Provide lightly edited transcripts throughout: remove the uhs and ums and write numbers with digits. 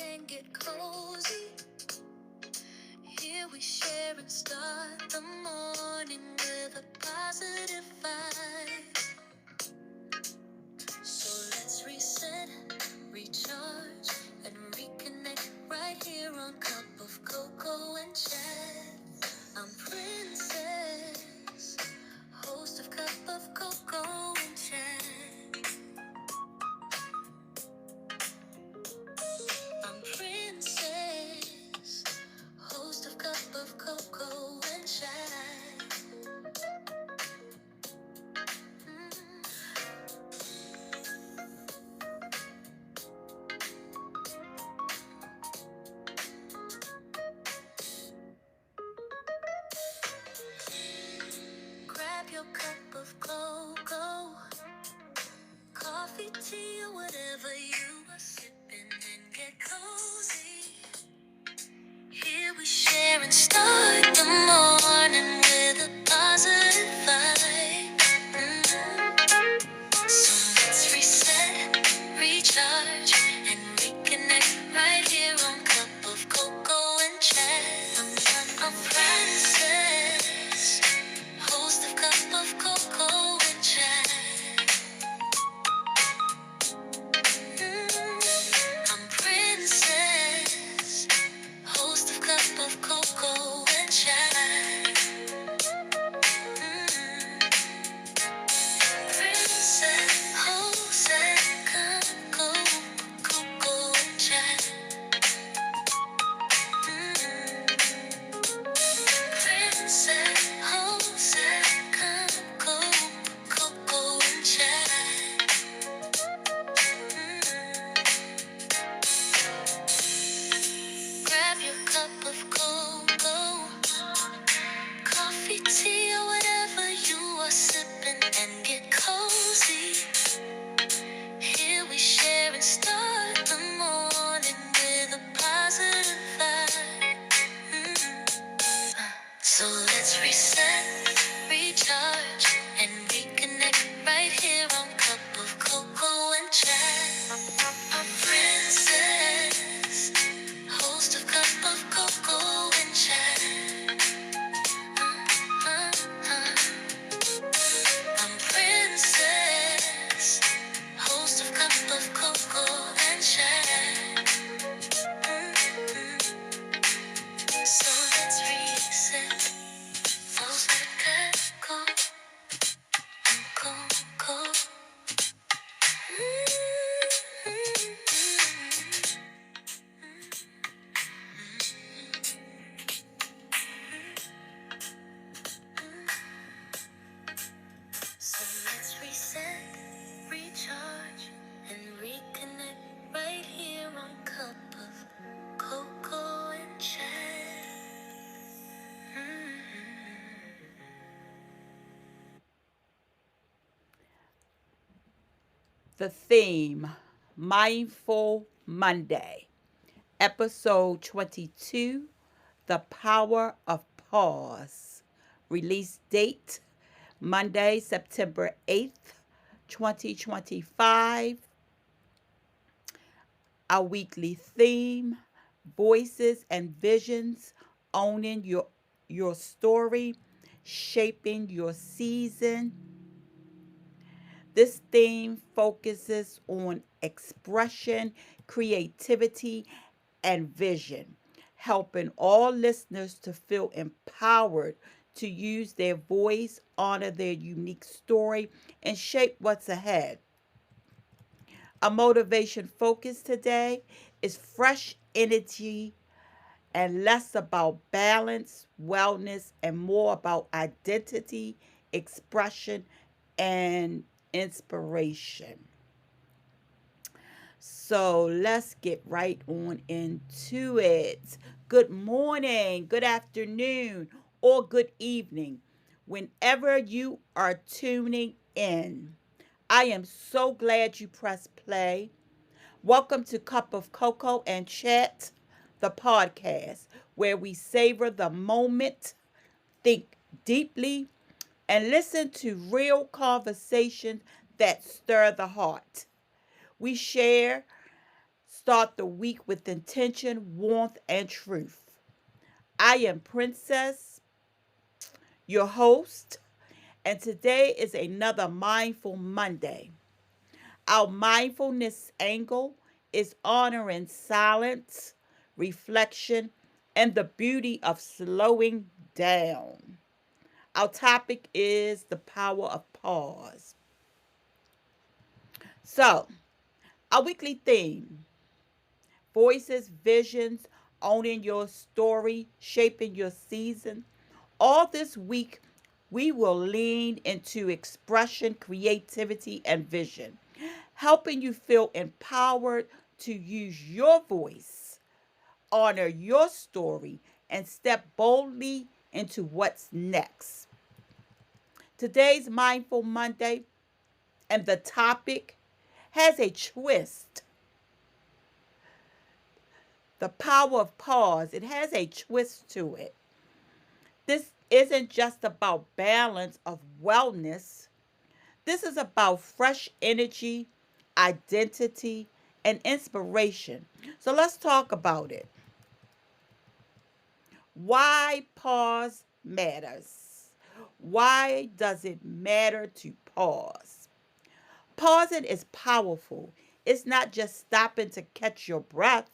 and get cozy. Here we share and start the morning with a positive vibe. So let's reset, recharge, and reconnect right here on Cup of Cocoa and Chat. I'm Princess, host of Cup of Cocoa and Chat. I'm Princess, host of Cup of Cocoa and Chat. Grab your cup of cocoa, coffee, tea, or whatever you are sipping, and get cozy. Here we share and start the morning with a positive vibe. So let's reset, recharge, and reconnect right here on Cup of Cocoa and Chat. I'm Princess, host of Cup of Cocoa and Chat. I'm Princess, host of Cup of Cocoa and Chat. Princess, host of Cup of Cocoa and Chat. Princess, host of Cup of Cocoa and Chat. Grab your cup of cocoa, coffee, tea, or whatever you are sipping, and get cozy. Here we share and start the morning with a positive vibe. So let's reset, recharge, and reconnect right here on Cup of Cocoa and Chat. I'm Princess, host of Cup of Cocoa and Chat. I'm Princess, host of Cup of Cocoa and Chat. So let's reset. Those that go. So let's reset, recharge, and reconnect right here on Cup of Cocoa and Chat. The theme, Mindful Monday, episode 22, The Power of Pause. Release date, Monday, September 8th, 2025. Our weekly theme, Voices and Visions, Owning Your Story, Shaping Your Season. This theme focuses on expression, creativity, and vision, helping all listeners to feel empowered to use their voice, honor their unique story, and shape what's ahead. Our motivation focus today is fresh energy and less about balance, wellness, and more about identity, expression, and inspiration. So let's get right on into it. Good morning, good afternoon, or good evening, whenever you are tuning in. I am so glad you pressed play. Welcome to Cup of Cocoa and Chat, the podcast where we savor the moment, think deeply, and listen to real conversations that stir the heart. We share Start the week with intention, warmth, and truth. I am Princess, your host, and today is another Mindful Monday. Our mindfulness angle is honoring silence, reflection, and the beauty of slowing down. Our topic is the power of pause. So, our weekly theme: voices, visions, owning your story, shaping your season. All this week, we will lean into expression, creativity, and vision, helping you feel empowered to use your voice, honor your story, and step boldly into what's next. Today's Mindful Monday and the topic has a twist. The power of pause, it has a twist to it. This isn't just about balance of wellness. This is about fresh energy, identity, and inspiration. So let's talk about it. Why pause matters. Why does it matter to pause? Pausing is powerful. It's not just stopping to catch your breath,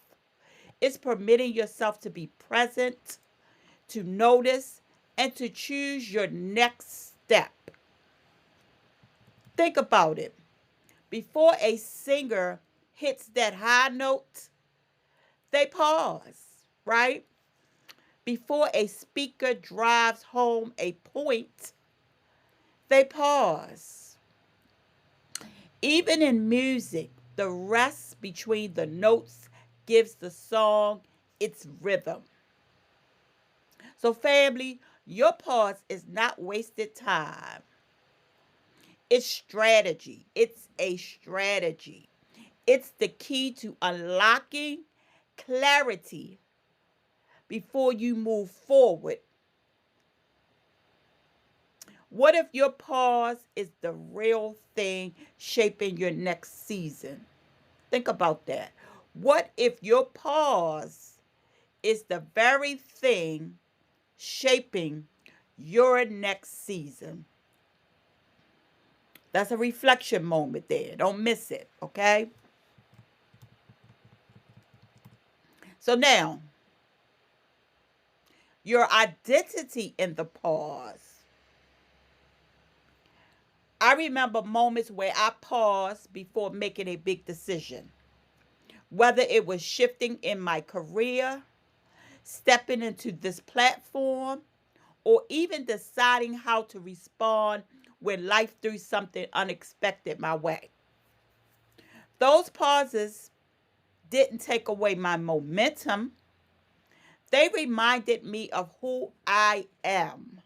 it's permitting yourself to be present, to notice, and to choose your next step. Think about it. Before a singer hits that high note, they pause, right? Before a speaker drives home a point, they pause. Even in music, the rest between the notes gives the song its rhythm. So, family, your pause is not wasted time. It's strategy. It's a strategy. It's the key to unlocking clarity before you move forward. What if your pause is the real thing shaping your next season? Think about that. What if your pause is the very thing shaping your next season? That's a reflection moment there. Don't miss it, okay? So now, your identity in the pause. I remember moments where I paused before making a big decision, whether it was shifting in my career, stepping into this platform, or even deciding how to respond when life threw something unexpected my way. Those pauses didn't take away my momentum. They reminded me of who I am.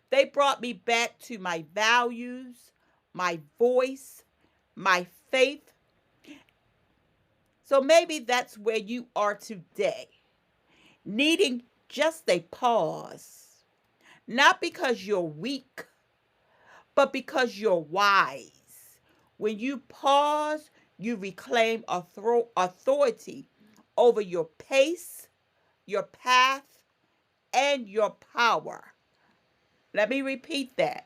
They brought me back to my values, my voice, my faith. So maybe that's where you are today, needing just a pause. Not because you're weak, but because you're wise. When you pause, you reclaim authority over your pace, your path, and your power. Let me repeat that.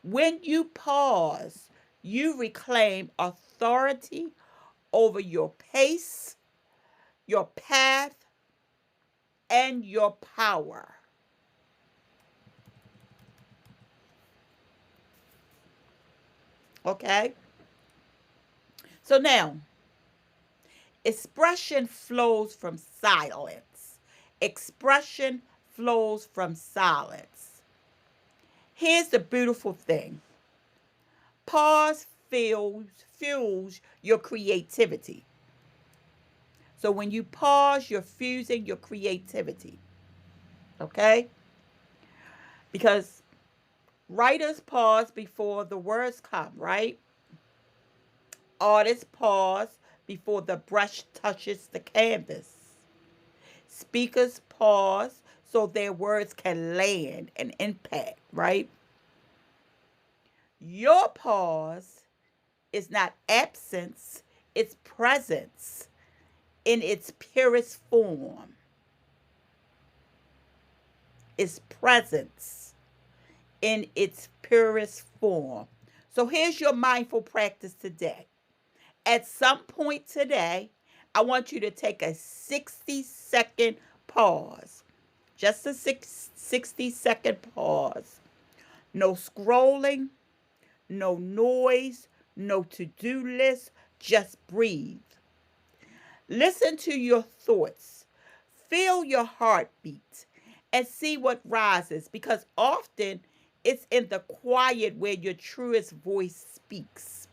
When you pause, you reclaim authority over your pace, your path, and your power. Okay? So now, expression flows from silence. Expression flows from silence. Here's the beautiful thing: pause fuels your creativity. So when you pause, you're fusing your creativity. Okay? Because writers pause before the words come, right? Artists pause before the brush touches the canvas. Speakers pause so their words can land and impact, right? Your pause is not absence, it's presence. in its purest form, its presence in its purest form. So here's your mindful practice today. At some point today, I want you to take a 60-second pause. Just a 60-second pause. No scrolling, no noise, no to-do list. Just breathe. Listen to your thoughts. Feel your heartbeat and see what rises, because often it's in the quiet where your truest voice speaks.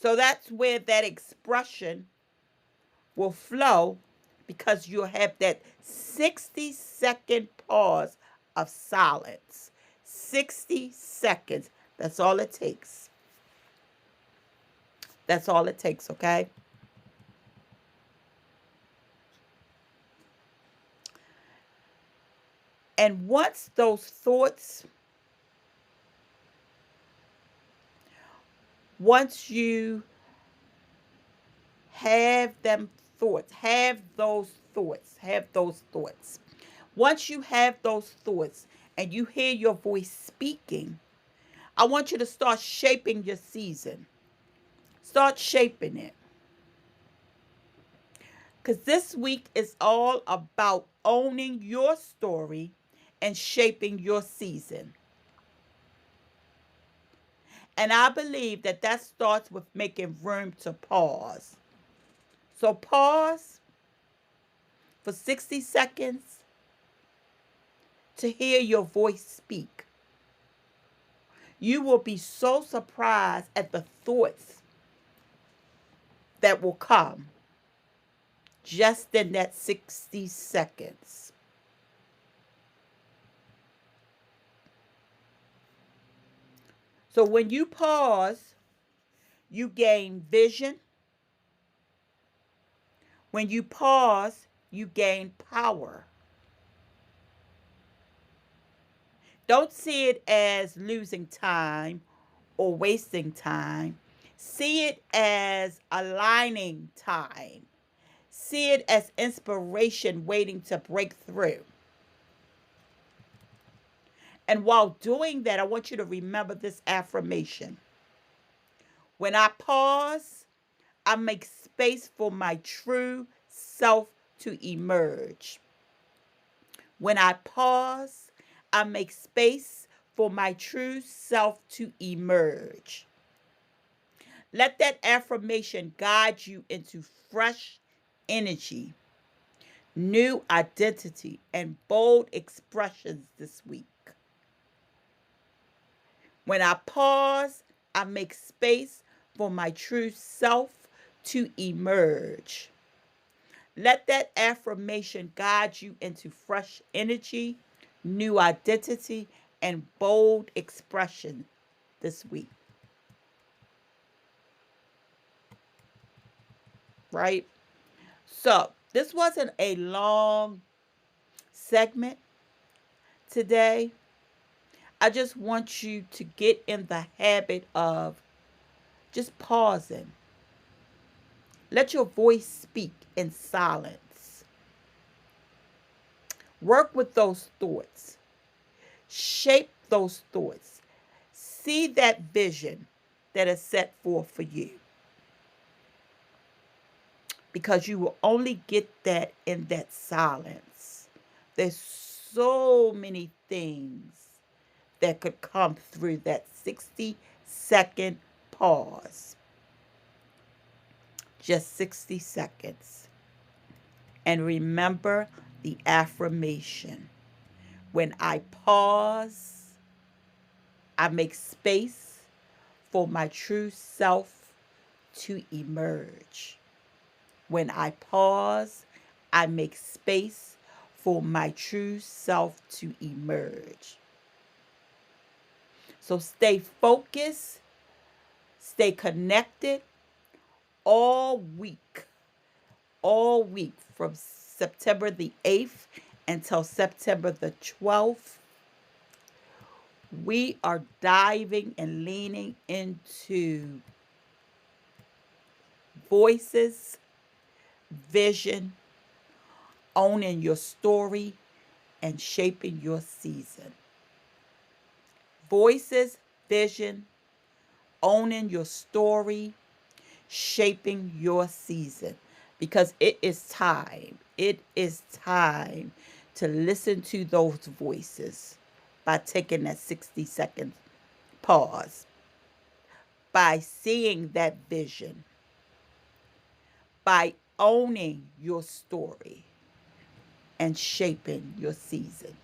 So that's where that expression will flow, because you'll have that 60-second pause of silence. 60 seconds. That's all it takes. That's all it takes, okay? And once those thoughts, once you have them thoughts, have those thoughts. Once you have those thoughts and you hear your voice speaking, I want you to start shaping your season. Start shaping it. Because this week is all about owning your story and shaping your season. And I believe that that starts with making room to pause. So pause for 60 seconds to hear your voice speak. You will be so surprised at the thoughts that will come just in that 60 seconds. So when you pause, you gain vision. When you pause, you gain power. Don't see it as losing time or wasting time. See it as aligning time. See it as inspiration waiting to break through. And while doing that, I want you to remember this affirmation. When I pause, I make space for my true self to emerge. When I pause, I make space for my true self to emerge. Let that affirmation guide you into fresh energy, new identity, and bold expressions this week. When I pause, I make space for my true self to emerge. Let that affirmation guide you into fresh energy, new identity, and bold expression this week. Right? So, this wasn't a long segment today. I just want you to get in the habit of just pausing. Let your voice speak in silence. Work with those thoughts. Shape those thoughts. See that vision that is set forth for you. Because you will only get that in that silence. There's so many things that could come through that 60-second pause. Just 60 seconds. And remember the affirmation. When I pause, I make space for my true self to emerge. When I pause, I make space for my true self to emerge. So stay focused, stay connected all week from September the 8th until September the 12th. We are diving and leaning into Voices, vision, owning your story, and shaping your season. Voices, vision, owning your story, shaping your season. Because it is time. It is time to listen to those voices by taking that 60-second pause, by seeing that vision, by owning your story and shaping your season.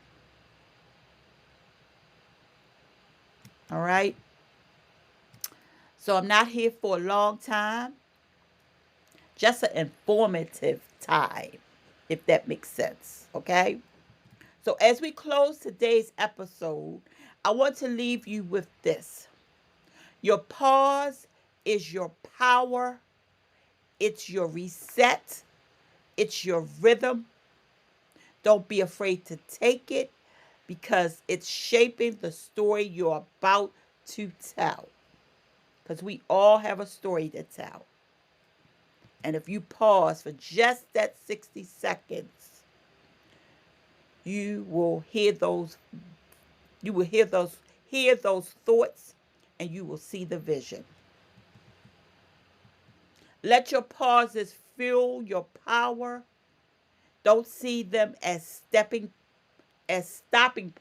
All right? So I'm not here for a long time, just an informative time, if that makes sense. Okay? So as we close today's episode, I want to leave you with this. Your pause is your power, it's your reset, it's your rhythm. Don't be afraid to take it because it's shaping the story you're about to tell. Because we all have a story to tell. And if you pause for just that 60 seconds, you will hear those thoughts and you will see the vision. Let your pauses fuel your power. Don't see them as stopping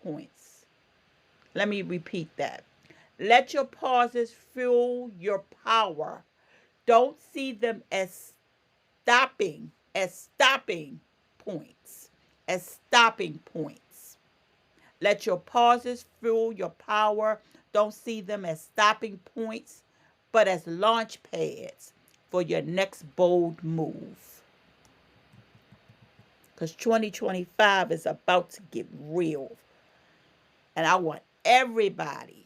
points. Let me repeat that. Let your pauses fuel your power. Don't see them as stopping points. As stopping points. Let your pauses fuel your power. Don't see them as stopping points, but as launch pads for your next bold move. Because 2025 is about to get real. And I want everybody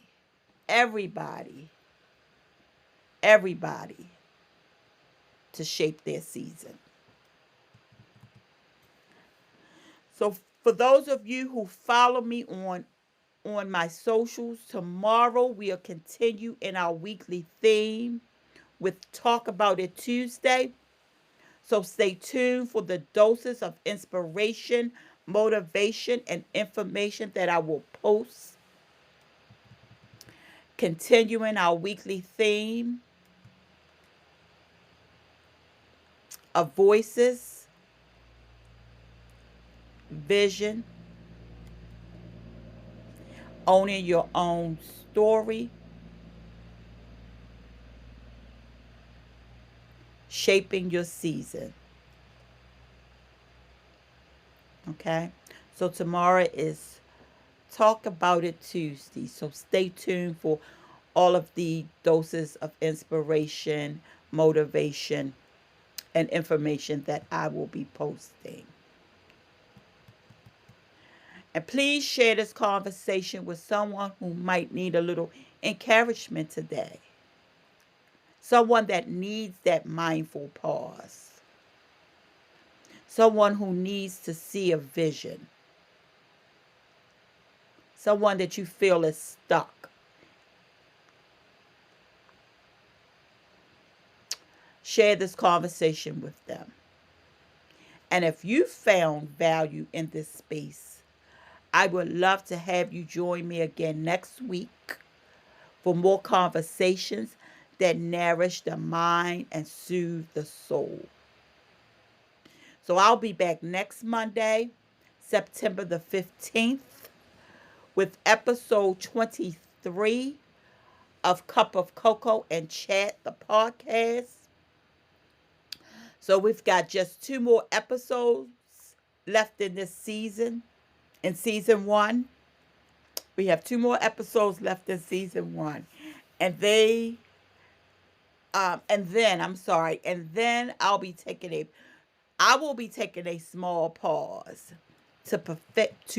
to shape their season. So for those of you who follow me on my socials, tomorrow we'll continue in our weekly theme with Talk About It Tuesday. So stay tuned for the doses of inspiration, motivation, and information that I will post. Continuing our weekly theme of voices, vision, owning your own story, shaping your season. Okay? So tomorrow is Talk About It Tuesday. So stay tuned for all of the doses of inspiration, motivation, and information that I will be posting. And please share this conversation with someone who might need a little encouragement today. Someone that needs that mindful pause. Someone who needs to see a vision. Someone that you feel is stuck. Share this conversation with them. And if you found value in this space, I would love to have you join me again next week for more conversations that nourish the mind and soothe the soul. So I'll be back next Monday, September the 15th, with episode 23 of Cup of Cocoa and Chat, the podcast. So we've got just 2 more episodes left in this season. In season 1, we have 2 more episodes left in season 1. And then I will be taking a small pause to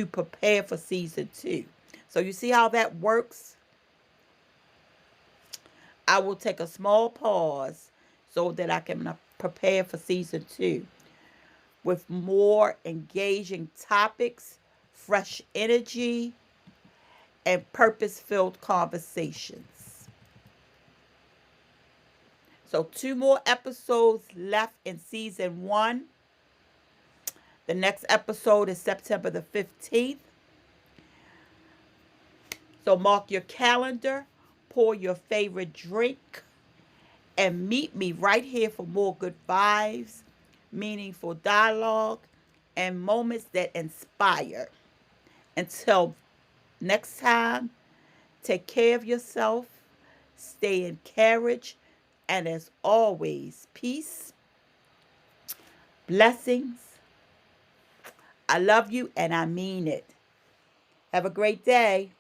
prepare for season 2. So you see how that works? I will take a small pause so that I can prepare for season 2 with more engaging topics, fresh energy, and purpose-filled conversations. So 2 more episodes left in season 1. The next episode is September the 15th. So mark your calendar, pour your favorite drink, and meet me right here for more good vibes, meaningful dialogue, and moments that inspire. Until next time, take care of yourself, stay encouraged, and as always, peace, blessings. I love you and I mean it. Have a great day.